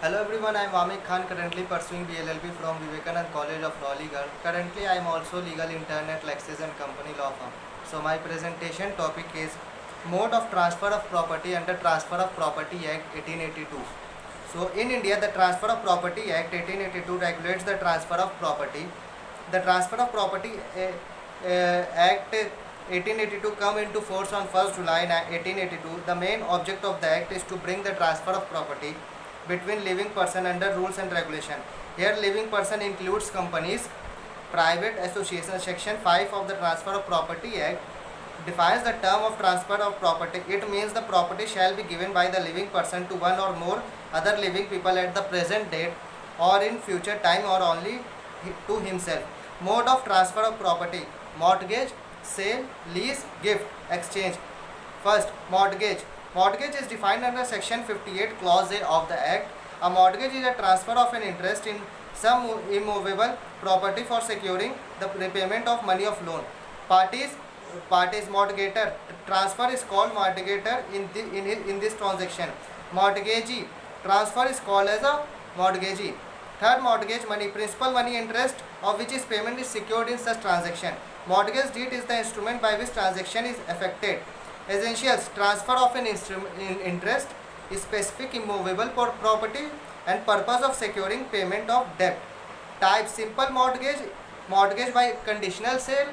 Hello everyone, I am Vamik Khan, currently pursuing BLLB from Vivekanand College of Law Legal. Currently I am also legal intern at Lexis and Company Law Firm. So my presentation topic is mode of transfer of property under Transfer of Property Act 1882. So in India, the Transfer of Property Act 1882 regulates the transfer of property. The Transfer of Property Act 1882 come into force on 1st July 1882. The main object of the act is to bring the transfer of property between living person under rules and regulation. Here living person includes companies, private associations. Section 5 of the Transfer of Property Act defines the term of transfer of property. It means the property shall be given by the living person to one or more other living people at the present date or in future time or only to himself. Mode of transfer of property: mortgage, sale, lease, gift, exchange. First, mortgage. Mortgage is defined under section 58 clause A of the act. A mortgage is a transfer of an interest in some immovable property for securing the repayment of money of loan. Parties mortgator. Transfer is called mortgator in this transaction. Mortgagee. Transfer is called as a mortgagee. Third, mortgage money. Principal money interest of which is payment is secured in such transaction. Mortgage deed is the instrument by which transaction is effected. Essentials: transfer of an interest is specific immovable property and purpose of securing payment of debt. Type: simple mortgage, mortgage by conditional sale,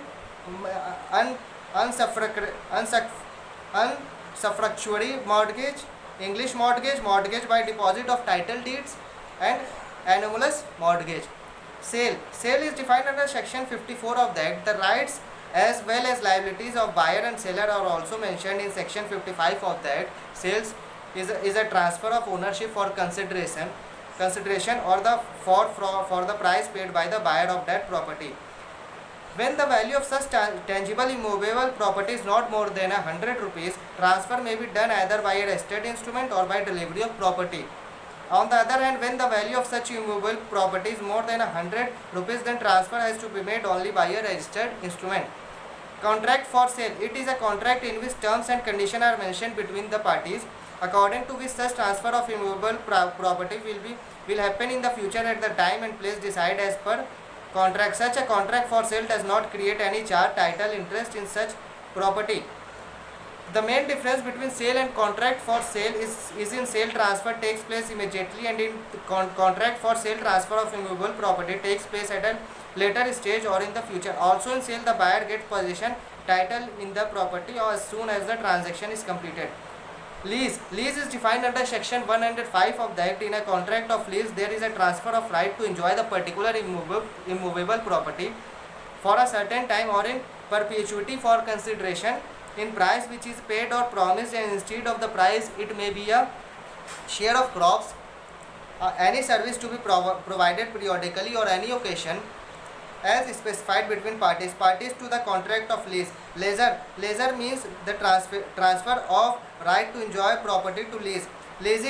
unsufractuary mortgage, English mortgage, mortgage by deposit of title deeds, and anomalous mortgage. Sale is defined under section 54 of the act. The rights as well as liabilities of buyer and seller are also mentioned in section 55 of the act. Sales is a transfer of ownership for consideration or for the price paid by the buyer of that property. When the value of such tangible immovable property is not more than 100 rupees, transfer may be done either by a registered instrument or by delivery of property. On the other hand, when the value of such immovable property is more than 100 rupees, then transfer has to be made only by a registered instrument. Contract for sale. It is a contract in which terms and conditions are mentioned between the parties, according to which such transfer of immovable property will happen in the future at the time and place decided as per contract. Such a contract for sale does not create any charge, title, interest in such property. The main difference between sale and contract for sale is in sale transfer takes place immediately, and in contract for sale transfer of immovable property takes place at a later stage or in the future. Also in sale, the buyer gets possession title in the property or as soon as the transaction is completed. Lease is defined under section 105 of the act. In a contract of lease, there is a transfer of right to enjoy the particular immovable property for a certain time or in perpetuity for consideration in price which is paid or promised, and instead of the price it may be a share of crops, any service to be provided periodically or any occasion as specified between parties to the contract of lease. Leisure means the transfer of right to enjoy property to lease. Lease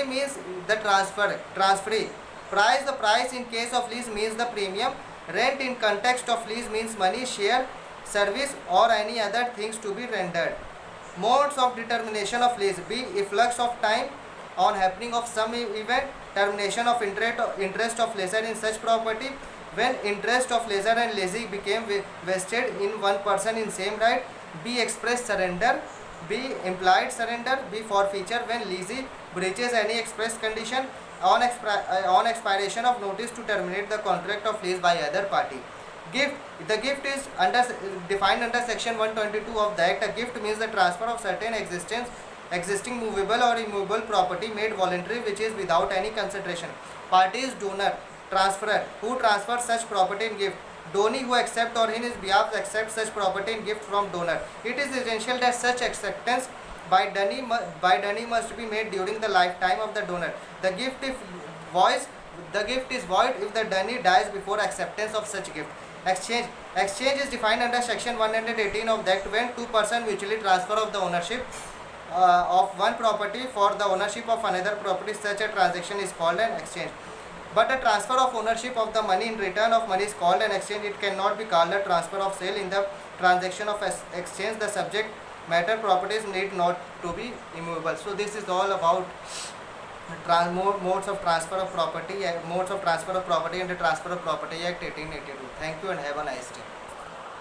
means the transferee. Price, the price in case of lease means the premium. Rent in context of lease means money, share, service or any other things to be rendered. Modes of determination of lease: be efflux of time on happening of some event, termination of interest of lessor in such property, when interest of lessor and lessee became vested in one person in same right, be express surrender, be implied surrender, be forfeiture when lessee breaches any express condition, on expiration of notice to terminate the contract of lease by other party. Gift. The gift is defined under section 122 of the act. A gift means the transfer of certain existing movable or immovable property made voluntary which is without any consideration. Party is donor, transferor, who transfers such property in gift. Donee, who accepts or in his behalf accepts such property in gift from donor. It is essential that such acceptance by donee must be made during the lifetime of the donor. The gift is void if the donee dies before acceptance of such gift. Exchange is defined under section 118 of the act. When two persons mutually transfer of the ownership of one property for the ownership of another property, such a transaction is called an exchange. But a transfer of ownership of the money in return of money is called an exchange. It cannot be called a transfer of sale. In the transaction of exchange, the subject matter properties need not to be immovable. So this is all about Modes of Transfer of Property, Modes of Transfer of Property and the Transfer of Property Act 1882. Thank you and have a nice day.